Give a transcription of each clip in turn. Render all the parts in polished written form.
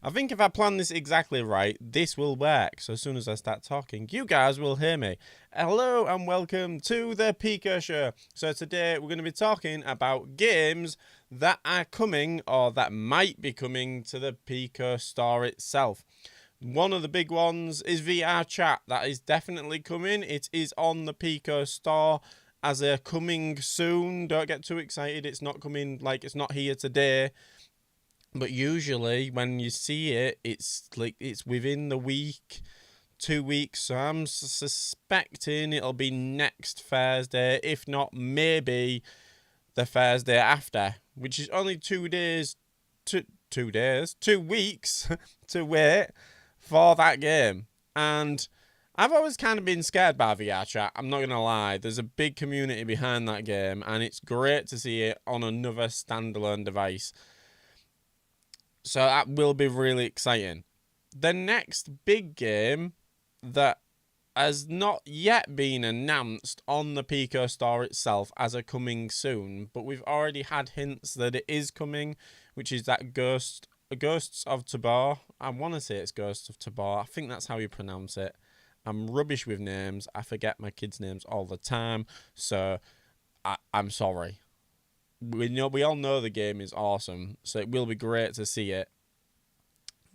I think if I plan this exactly right, this will work. So as soon as I start talking, you guys will hear me. Hello and welcome to the Pico Show. So today we're going to be talking about games that are coming or that might be coming to the Pico store itself. One of the big ones is VR chat. That is definitely coming. It is on the Pico store as a coming soon. Don't get too excited. It's not coming, like, it's not here today. But usually when you see it, it's like it's within the week, 2 weeks. So I'm suspecting it'll be next Thursday, if not maybe the Thursday after, which is only 2 days, 2 weeks to wait for that game. And I've always kind of been scared by VR chat. I'm not going to lie. There's a big community behind that game, and it's great to see it on another standalone device. So that will be really exciting. The next big game that has not yet been announced on the Pico store itself as a coming soon, but we've already had hints that it is coming, which is that Ghosts of Tabor. I want to say it's Ghosts of Tabor. I think that's how you pronounce it. I'm rubbish with names. I forget my kids' names all the time, so I'm sorry. We all know the game is awesome, so it will be great to see it.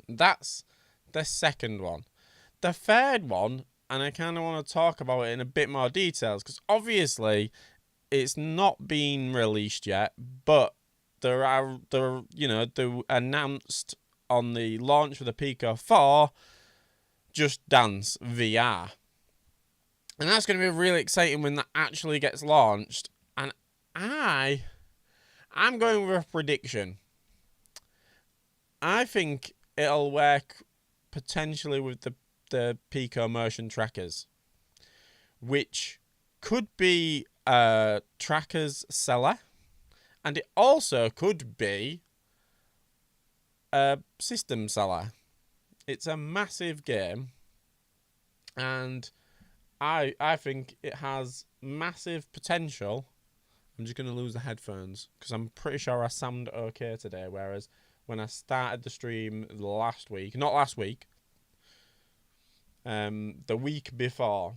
That's the second one. The third one, and I kind of want to talk about it in a bit more details, because obviously it's not been released yet, but they announced on the launch of the Pico 4 Just Dance VR. And that's going to be really exciting when that actually gets launched. And I'm going with a prediction. I think it'll work potentially with the Pico motion trackers, which could be a trackers seller, and it also could be a system seller. It's a massive game, and I think it has massive potential. I'm just going to lose the headphones because I'm pretty sure I sound okay today, whereas when I started the stream last week, not last week, the week before,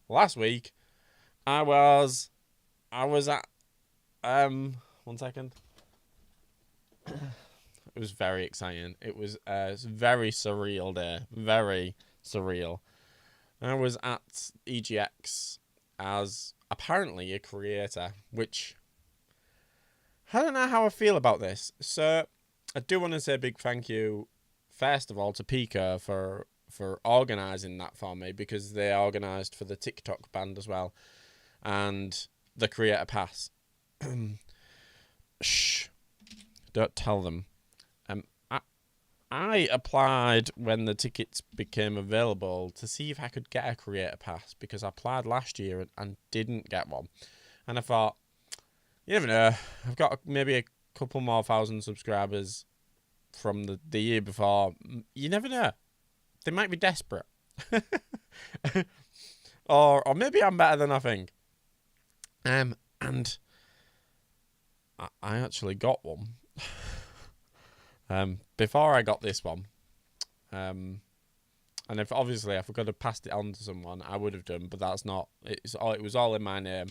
last week, I was at, 1 second. It was very exciting. It was a very surreal day, very surreal. I was at EGX as apparently a creator, which I don't know how I feel about this. So I do want to say a big thank you, first of all, to Pico for organising that for me, because they organised for the TikTok band as well, and the Creator Pass. Shh, don't tell them. I applied when the tickets became available to see if I could get a Creator Pass, because I applied last year and didn't get one. And I thought, you never know, I've got maybe a couple more thousand subscribers from the year before. You never know. They might be desperate. or maybe I'm better than I think. And I actually got one. Before I got this one, and if I could have passed it on to someone, I would have done, but that's not. It was all in my name,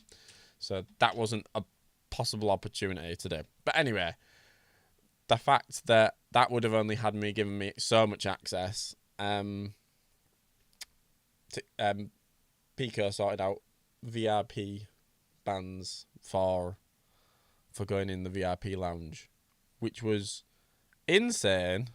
so that wasn't a possible opportunity to do. But anyway, the fact that would have only had me given me so much access. Pico sorted out VIP bands for going in the VIP lounge, which was insane,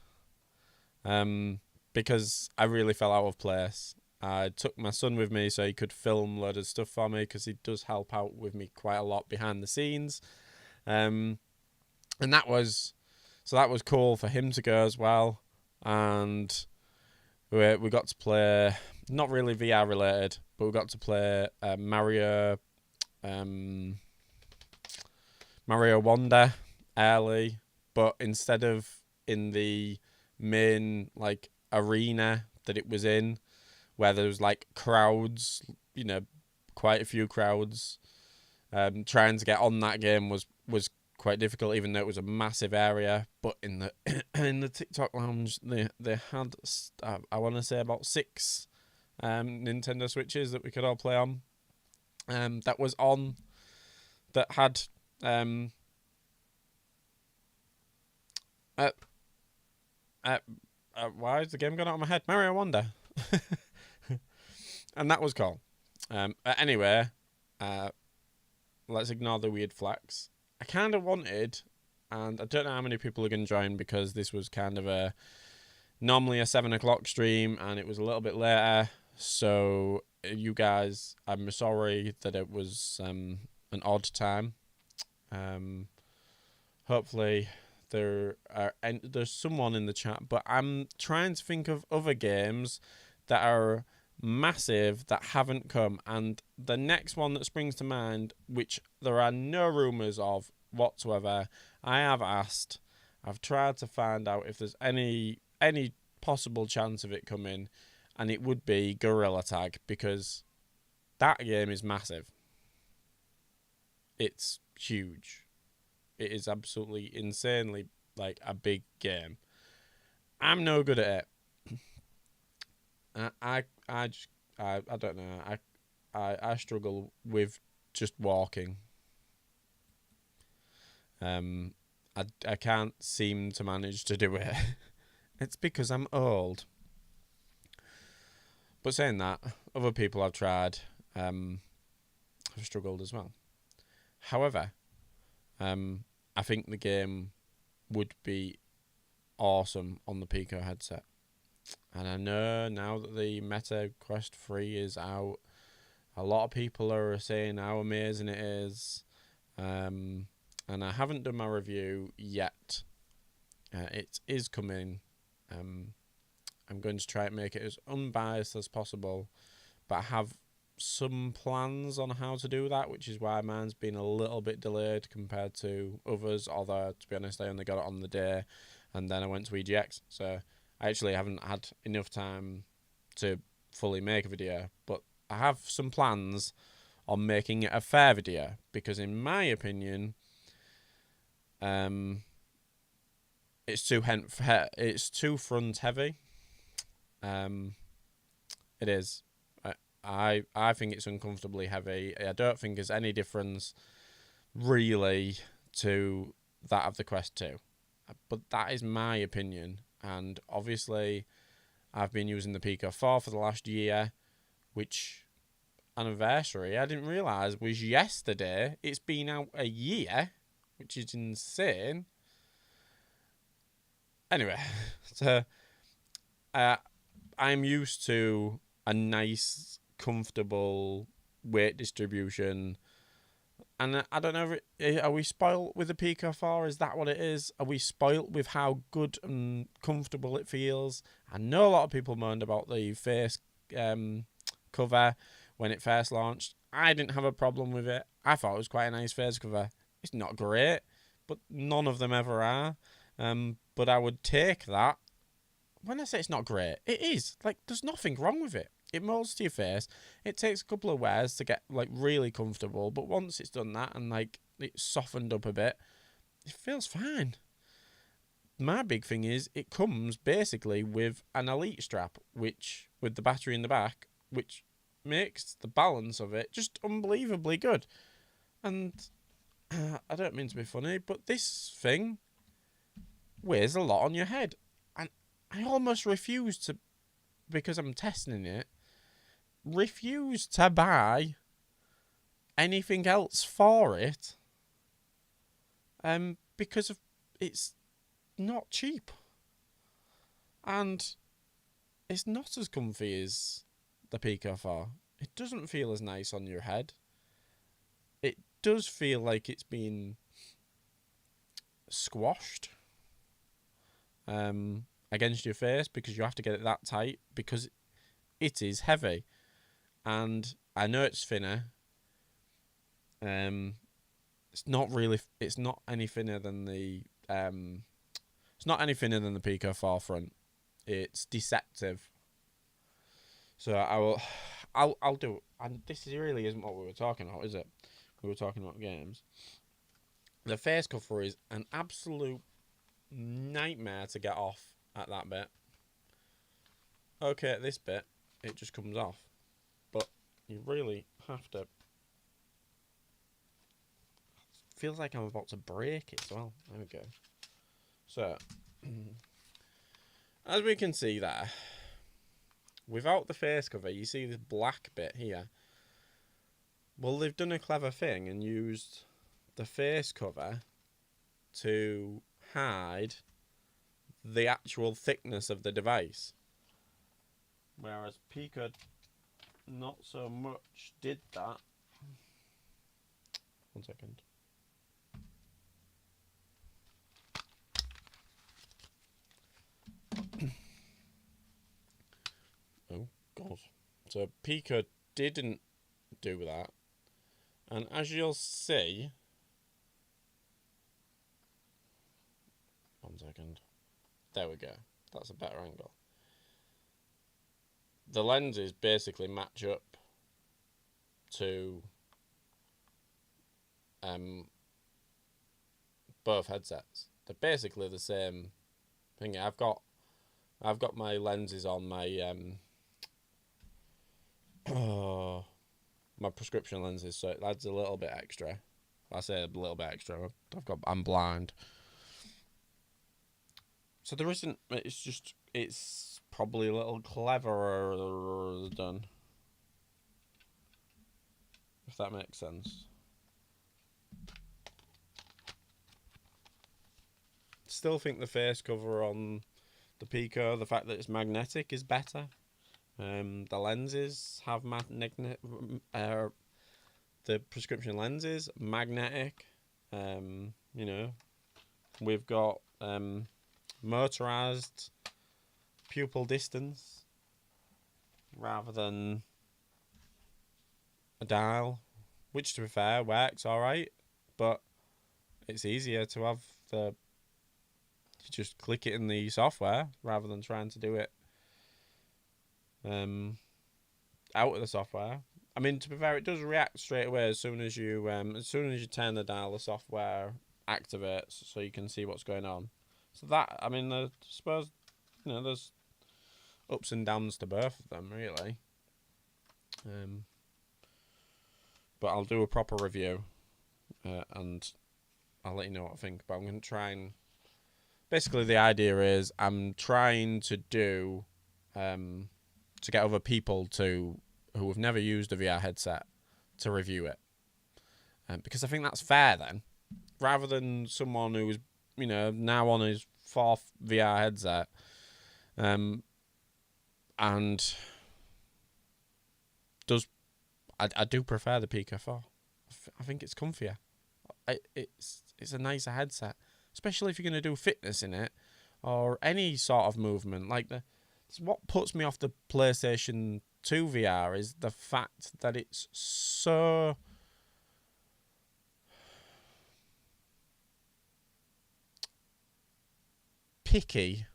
because I really felt out of place. I took my son with me so he could film a load of stuff for me, because he does help out with me quite a lot behind the scenes, and that was cool for him to go as well. And we got to play, not really VR related, but we got to play Mario Wonder early, but instead of in the main like arena that it was in, where there was like crowds, quite a few crowds, trying to get on that game was quite difficult, even though it was a massive area. But in the in the TikTok lounge, they had I want to say about 6 Nintendo Switches that we could all play on. That was on that had why is the game gone out of my head? Mario Wonder. And that was cool. Anyway, let's ignore the weird flex. I kind of wanted, and I don't know how many people are going to join because this was kind of normally a 7 o'clock stream and it was a little bit later. So you guys, I'm sorry that it was an odd time. Hopefully there's someone in the chat, but I'm trying to think of other games that are massive that haven't come, and the next one that springs to mind, which there are no rumours of whatsoever, I've tried to find out if there's any possible chance of it coming, and it would be Gorilla Tag, because that game is massive. It's huge. It is absolutely insanely like a big game. I'm no good at it. I don't know. I struggle with just walking. I can't seem to manage to do it. It's because I'm old. But saying that, other people I've tried have struggled as well. However, I think the game would be awesome on the Pico headset. And I know now that the Meta Quest 3 is out, a lot of people are saying how amazing it is. And I haven't done my review yet. It is coming. I'm going to try and make it as unbiased as possible. But I have some plans on how to do that, which is why mine's been a little bit delayed compared to others. Although, to be honest, I only got it on the day. And then I went to EGX. So I actually haven't had enough time to fully make a video, but I have some plans on making it a fair video, because in my opinion, it's too front heavy. It is. I think it's uncomfortably heavy. I don't think there's any difference really to that of the Quest 2, but that is my opinion. And obviously, I've been using the Pico 4 for the last year, which anniversary I didn't realise was yesterday. It's been out a year, which is insane. Anyway, so I'm used to a nice, comfortable weight distribution. And I don't know, are we spoilt with the Pico 4? Is that what it is? Are we spoilt with how good and comfortable it feels? I know a lot of people moaned about the face cover when it first launched. I didn't have a problem with it. I thought it was quite a nice face cover. It's not great, but none of them ever are. But I would take that. When I say it's not great, it is. Like, there's nothing wrong with it. It molds to your face. It takes a couple of wears to get like really comfortable, but once it's done that and like it's softened up a bit, it feels fine. My big thing is it comes basically with an Elite strap, which with the battery in the back, which makes the balance of it just unbelievably good. And I don't mean to be funny, but this thing weighs a lot on your head, and I almost refuse to, because I'm testing it, refuse to buy anything else for it, because of it's not cheap, and it's not as comfy as the Pico 4. It doesn't feel as nice on your head. It does feel like it's been squashed against your face, because you have to get it that tight, because it is heavy. And I know it's thinner. It's not any thinner than the Pico 4 front. It's deceptive. So I'll do it. And this really isn't what we were talking about, is it? We were talking about games. The face cover is an absolute nightmare to get off at that bit. Okay, at this bit, it just comes off. But you really have to... Feels like I'm about to break it as well. There we go. So, as we can see there, without the face cover, you see this black bit here. Well, they've done a clever thing and used the face cover to hide the actual thickness of the device. Whereas Pico not so much did that. 1 second. Oh, God. So Pico didn't do that. And as you'll see... 1 second. There we go. That's a better angle. The lenses basically match up to both headsets. They're basically the same thing. I've got my lenses on my my prescription lenses, so it adds a little bit extra. I say a little bit extra. I'm blind, so there isn't. It's probably a little cleverer done, if that makes sense. Still think the face cover on the Pico, the fact that it's magnetic, is better. The lenses have the prescription lenses magnetic. You know, we've got motorized pupil distance rather than a dial, which, to be fair, works alright, but it's easier to have you just click it in the software rather than trying to do it out of the software. I mean, to be fair, it does react straight away as soon as you turn the dial. The software activates so you can see what's going on. So that, I mean, I suppose, you know, there's ups and downs to both of them, really. But I'll do a proper review, and I'll let you know what I think. But I'm going to try and... Basically, the idea is I'm trying to do... to get other people who have never used a VR headset to review it. Because I think that's fair then. Rather than someone who's, you know, now on his 4th VR headset, and I do prefer the Pico 4. I think it's comfier. It's a nicer headset, especially if you're going to do fitness in it or any sort of movement. Like what puts me off the PlayStation 2 VR is the fact that it's so picky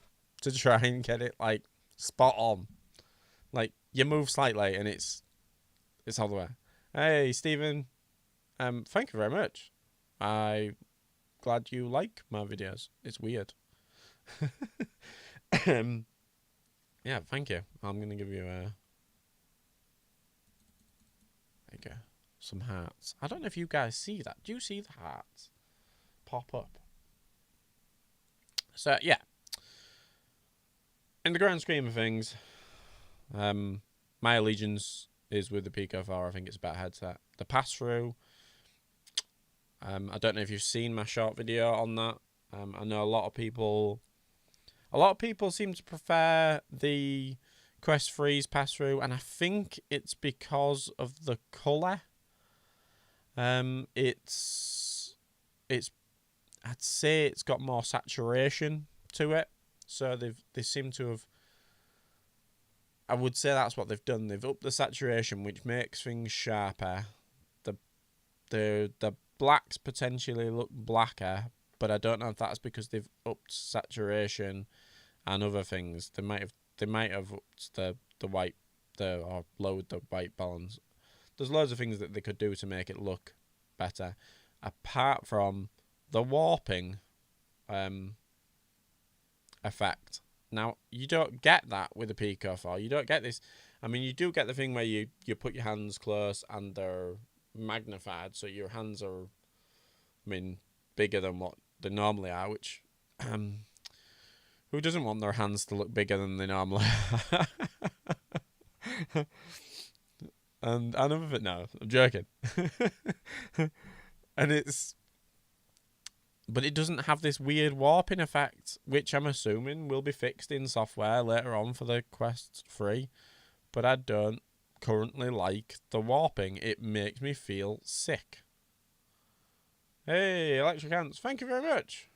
to try and get it like spot on. Like you move slightly and it's all the way. Hey Stephen, thank you very much. I'm glad you like my videos. It's weird. Yeah, thank you. I'm gonna give you there you go, some hearts. I don't know if you guys see that. Do you see the hearts pop up? So yeah, in the grand scheme of things, my allegiance is with the Pico 4. I think it's a better headset. The pass-through, I don't know if you've seen my short video on that. I know a lot of people seem to prefer the Quest 3's pass-through, and I think it's because of the colour. It's I'd say it's got more saturation to it. So they seem to have... I would say that's what they've done. They've upped the saturation, which makes things sharper. The blacks potentially look blacker, but I don't know if that's because they've upped saturation and other things. They might have upped the white, or lowered the white balance. There's loads of things that they could do to make it look better, apart from the warping effect. Now, you don't get that with a Pico 4. You don't get this. I mean, you do get the thing where you put your hands close and they're magnified, so your hands are, I mean, bigger than what they normally are, which, who doesn't want their hands to look bigger than they normally are? And another bit, no, I'm joking. And but it doesn't have this weird warping effect, which I'm assuming will be fixed in software later on for the Quest 3. But I don't currently like the warping. It makes me feel sick. Hey, Electric Ants, thank you very much.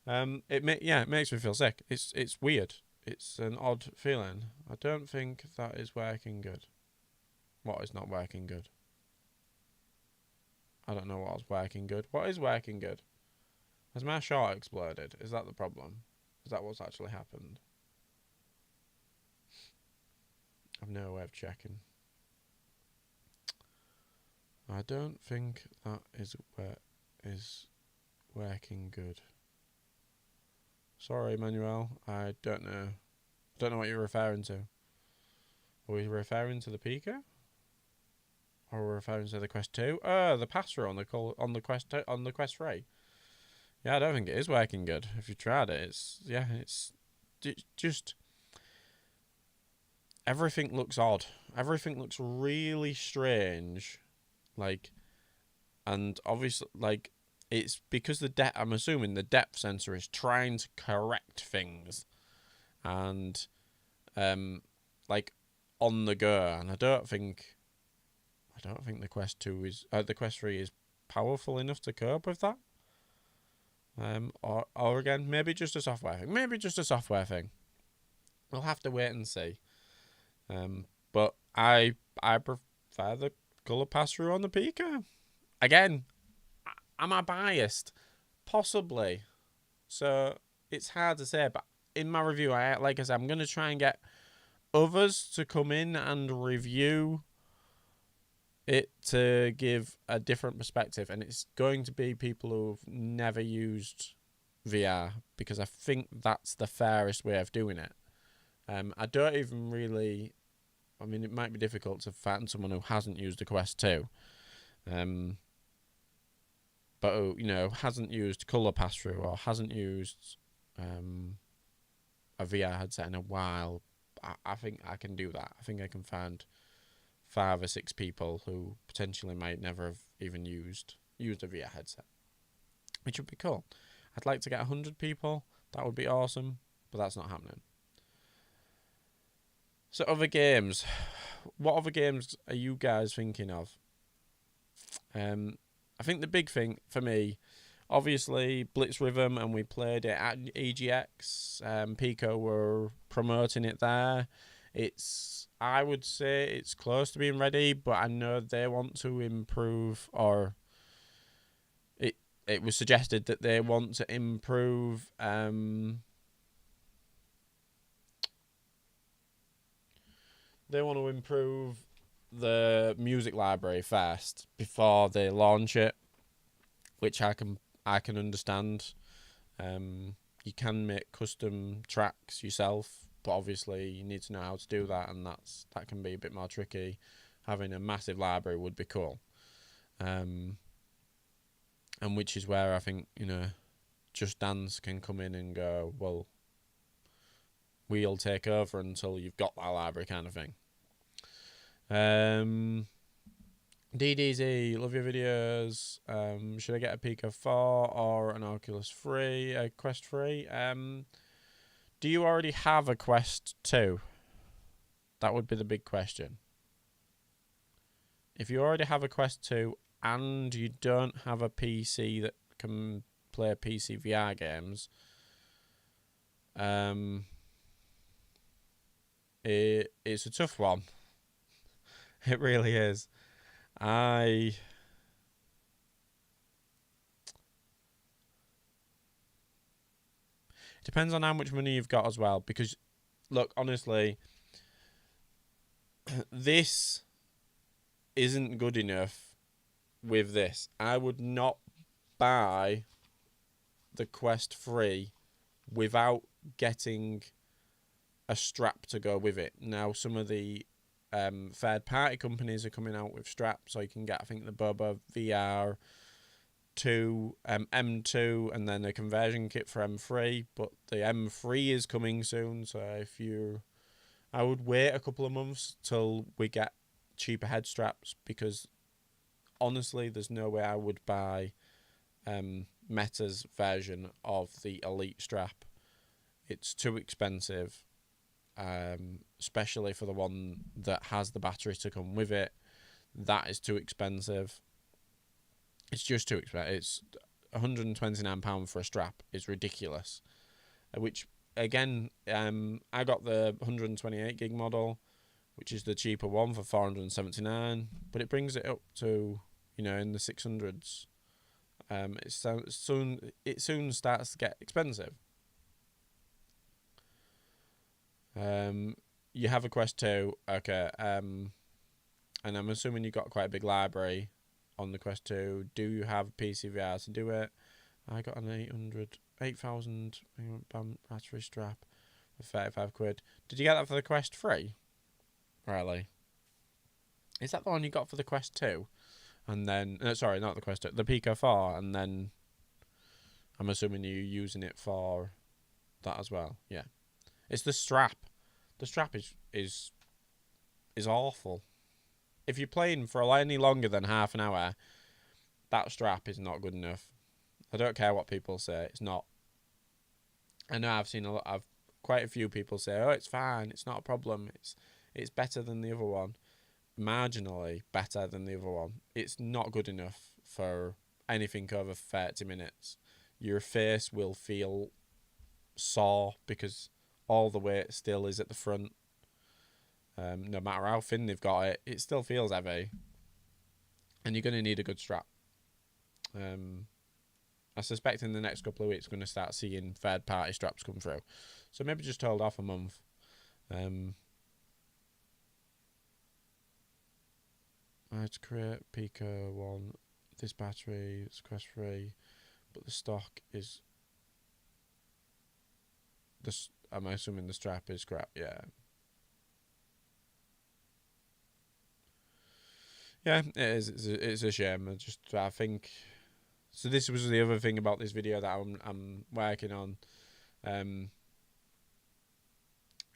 It makes me feel sick. It's weird. It's an odd feeling. I don't think that is working good. What is not working good? I don't know what's working good. What is working good? Has my short exploded? Is that the problem? Is that what's actually happened? I've no way of checking. I don't think that is working good. Sorry, Manuel. I don't know. I don't know what you're referring to. Are we referring to the Pico? Or are we referring to the Quest 2? Oh, the pass-through on the Quest 3. Yeah, I don't think it is working good. If you tried it, it's just everything looks odd. Everything looks really strange. And obviously, it's because I'm assuming the depth sensor is trying to correct things, and on the go. And I don't think the Quest 2 is the Quest 3 is powerful enough to cope with that. Or again, maybe just a software thing. We'll have to wait and see. But I prefer the color pass through on the Pico. Again, am I biased? Possibly. So it's hard to say. But in my review, like I said, I'm going to try and get others to come in and review it to give a different perspective, and it's going to be people who've never used VR, because I think that's the fairest way of doing it. I don't even really, I mean, it might be difficult to find someone who hasn't used a Quest 2, but who, hasn't used colour pass-through or hasn't used a VR headset in a while. I think I can do that. I think I can find 5 or 6 people who potentially might never have even used a VR headset, which would be cool. I'd like to get 100 people. That would be awesome, but that's not happening. So other games. What other games are you guys thinking of? I think the big thing for me, obviously, Blitz Rhythm, and we played it at EGX. Pico were promoting it there. I would say it's close to being ready, but I know they want to improve, or it was suggested that they want to improve the music library first before they launch it, which I can understand. You can make custom tracks yourself, but obviously you need to know how to do that, and that can be a bit more tricky. Having a massive library would be cool, and which is where I think Just Dance can come in and go, well, we'll take over until you've got that library, kind of thing. DDZ, love your videos. Should I get a Pico 4 or an Oculus 3, a Quest 3? Do you already have a Quest 2? That would be the big question. If you already have a Quest 2 and you don't have a PC that can play PC VR games, it's a tough one. It really is. It depends on how much money you've got as well, because look, honestly, this isn't good enough with this. I would not buy the Quest 3 without getting a strap to go with it. Now, some of the third party companies are coming out with straps, so you can get, I think, the Boba VR 2, M2, and then a conversion kit for M3. But the M3 is coming soon, so I would wait a couple of months till we get cheaper head straps, because honestly, there's no way I would buy Meta's version of the Elite strap. It's too expensive, especially for the one that has the battery to come with it. That is too expensive. It's just too expensive. It's £129 for a strap. It's ridiculous. Which, again, I got the 128 gig model, which is the cheaper one, for $479, but it brings it up to, in the 600s. It soon starts to get expensive. You have a Quest 2, okay, and I'm assuming you got quite a big library on the Quest 2. Do you have PCVR to do it? I got an 8,000 battery strap for 35 quid. Did you get that for the Quest 3? Riley? Is that the one you got for the Quest 2? And then, sorry, not the Quest 2, the Pico 4, and then I'm assuming you're using it for that as well. Yeah. It's the strap. The strap is awful. If you're playing for any longer than half an hour, that strap is not good enough. I don't care what people say. It's not. I know I've seen quite a few people say, "Oh, it's fine. It's not a problem. It's better than the other one, marginally better than the other one. It's not good enough for anything over 30 minutes. Your face will feel sore because all the weight still is at the front. No matter how thin they've got it, it still feels heavy. And you're going to need a good strap. I suspect in the next couple of weeks we're going to start seeing third-party straps come through. So maybe just hold off a month. I had to create Pico 1. This battery is Quest 3. But the stock is... I'm assuming the strap is crap, yeah. Yeah, it is. It's a shame. I think... So this was the other thing about this video that I'm working on.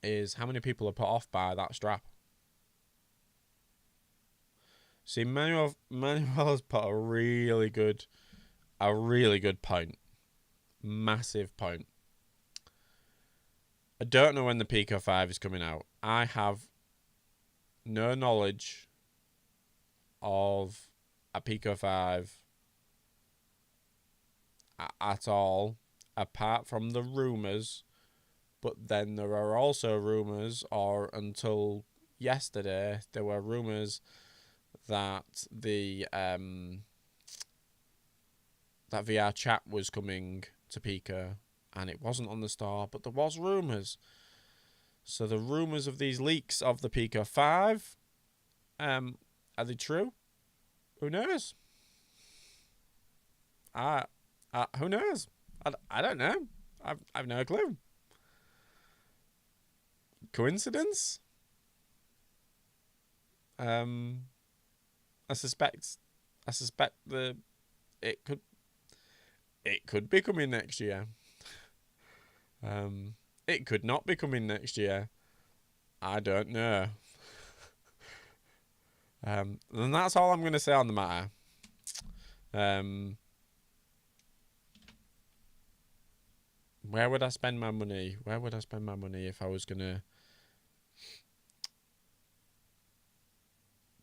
Is how many people are put off by that strap. See, Manuel has put a really good point. Massive point. I don't know when the Pico 5 is coming out. I have no knowledge of a Pico 5 at all, apart from the rumours. But then there are also rumours, or until yesterday, there were rumours that the that VR chat was coming to Pico, and it wasn't on the store, but there was rumours. So the rumours of these leaks of the Pico 5, are they true? Who knows? Who knows? I don't know. I've no clue. Coincidence? I suspect it could be coming next year. It could not be coming next year. I don't know. And that's all I'm going to say on the matter. Where would I spend my money? Where would I spend my money if I was going to...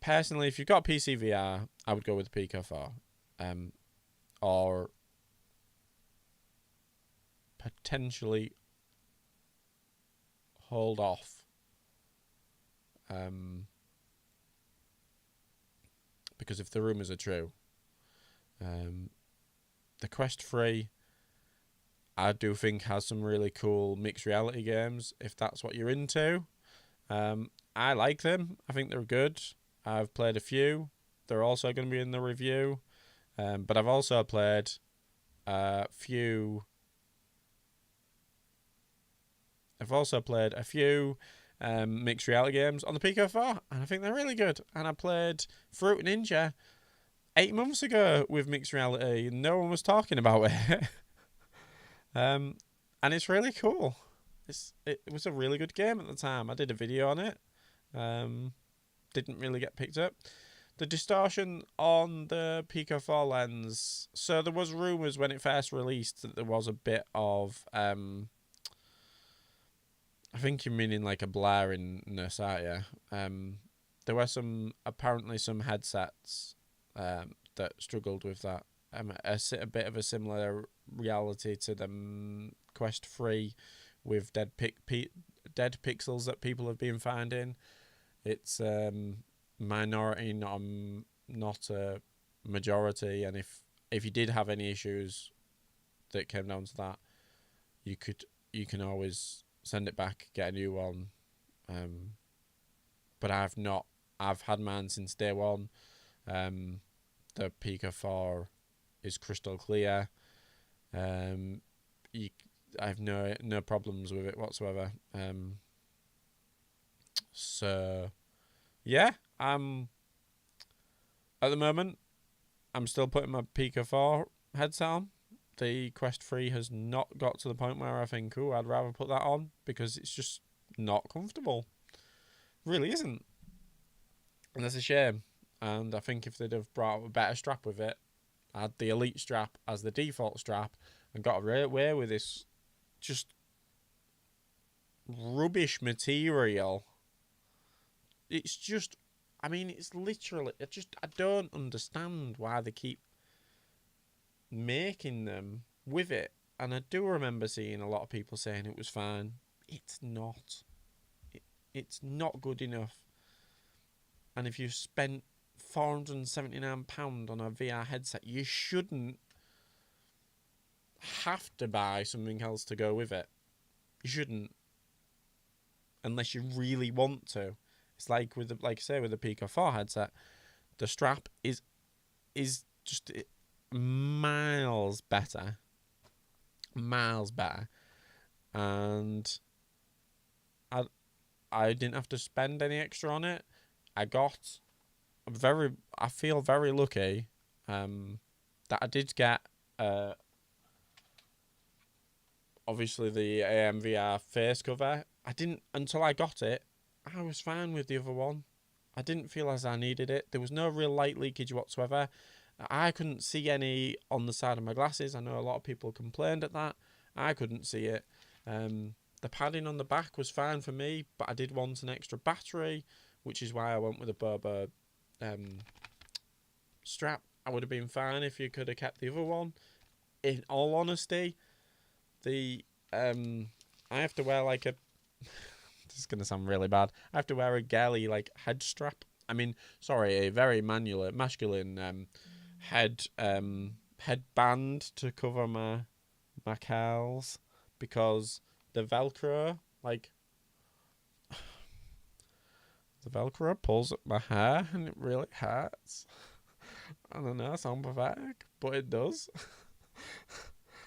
Personally, if you've got PC VR, I would go with the Pico 4. Or potentially hold off. Because if the rumours are true, the Quest 3, I do think has some really cool mixed reality games, if that's what you're into. I like them. I think they're good. I've played a few. They're also going to be in the review. But I've also played a few. Mixed reality games on the Pico 4, and I think they're really good. And I played Fruit Ninja 8 months ago with mixed reality. No one was talking about it. And it's really cool. It was a really good game at the time. I did a video on it. Didn't really get picked up. The distortion on the Pico 4 lens. So there was rumours when it first released that there was a bit of I think you're meaning like a blaringness, aren't you? There were some headsets that struggled with that. A bit of a similar reality to the Quest 3 with dead pixels that people have been finding. It's minority, not a majority, and if you did have any issues that came down to that, you can always send it back, get a new one. But I've had mine since day one. The Pico 4 is crystal clear. I have no problems with it whatsoever. So yeah, at the moment I'm still putting my Pico 4 headset on. The Quest 3 has not got to the point where I think, I'd rather put that on, because it's just not comfortable. It really isn't. And that's a shame. And I think if they'd have brought a better strap with it, had the Elite strap as the default strap, and got away with this just rubbish material. It's just, it's literally, I don't understand why they keep making them with it. And I do remember seeing a lot of people saying it was fine. It's not. It's not good enough. And if you've spent £479 on a VR headset, you shouldn't have to buy something else to go with it. You shouldn't, unless you really want to. It's like with the Pico 4 headset, the strap is just miles better, and I didn't have to spend any extra on it. I feel very lucky that I did get obviously the AMVR face cover. I didn't, until I got it, I was fine with the other one. I didn't feel as I needed it. There was no real light leakage whatsoever. I couldn't see any on the side of my glasses. I know a lot of people complained at that. I couldn't see it. The padding on the back was fine for me, but I did want an extra battery, which is why I went with a Boba strap. I would have been fine if you could have kept the other one. In all honesty, I have to wear like a this is gonna sound really bad. I have to wear a girly like head strap. A very masculine headband to cover my curls, because the Velcro pulls up my hair and it really hurts. I don't know, I sound pathetic, but it does.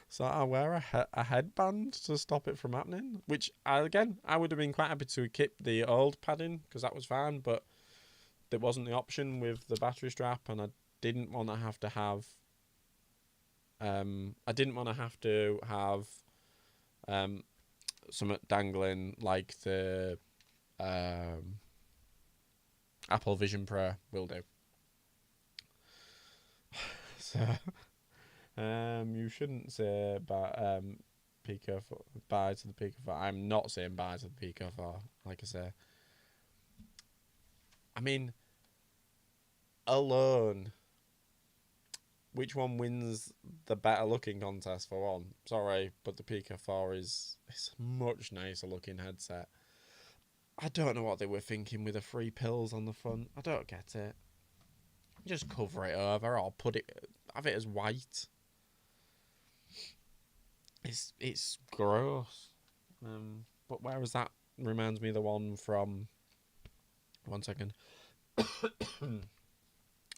So I wear a headband to stop it from happening, which I would have been quite happy to keep the old padding, because that was fine, but there wasn't the option with the battery strap, and I didn't want to have to have something dangling like the Apple Vision Pro will do. So you shouldn't say bye to the Pico 4. I'm not saying bye to the Pico 4, like I say. Alone, which one wins the better looking contest for one? Sorry, but the Pico 4 is a much nicer looking headset. I don't know what they were thinking with the 3 pills on the front. I don't get it. Just cover it over, or have it as white. It's gross. But whereas that reminds me of the one from 1 second.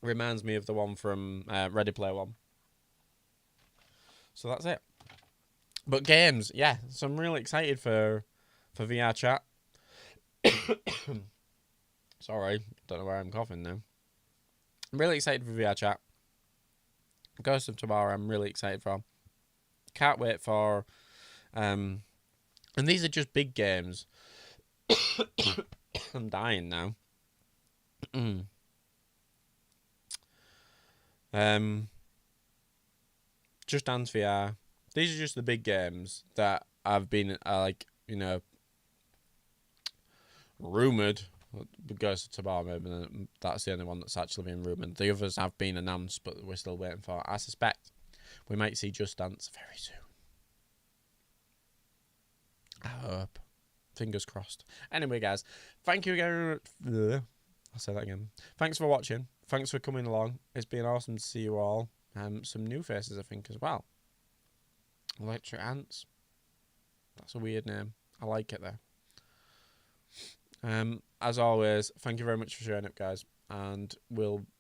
Reminds me of the one from Ready Player One. So that's it. But games, yeah. So I'm really excited for VR chat. Sorry, don't know why I'm coughing now. I'm really excited for VR chat. Ghost of Tomorrow, I'm really excited for. Can't wait for. And these are just big games. I'm dying now. Just Dance VR. These are just the big games that I've been rumored. Ghost of Tomorrow, maybe that's the only one that's actually been rumored. The others have been announced, but we're still waiting for. I suspect we might see Just Dance very soon. I hope. Fingers crossed. Anyway, guys, thank you again. I'll say that again. Thanks for watching. Thanks for coming along. It's been awesome to see you all. Some new faces, I think, as well. Electric Ants. That's a weird name. I like it though. As always, thank you very much for showing up, guys. And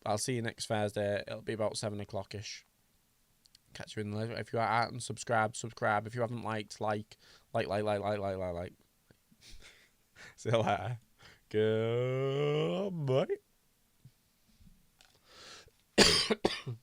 I'll see you next Thursday. It'll be about 7 o'clock-ish. Catch you in the later. If you are out and subscribe. If you haven't liked, like. See you later. Goodbye.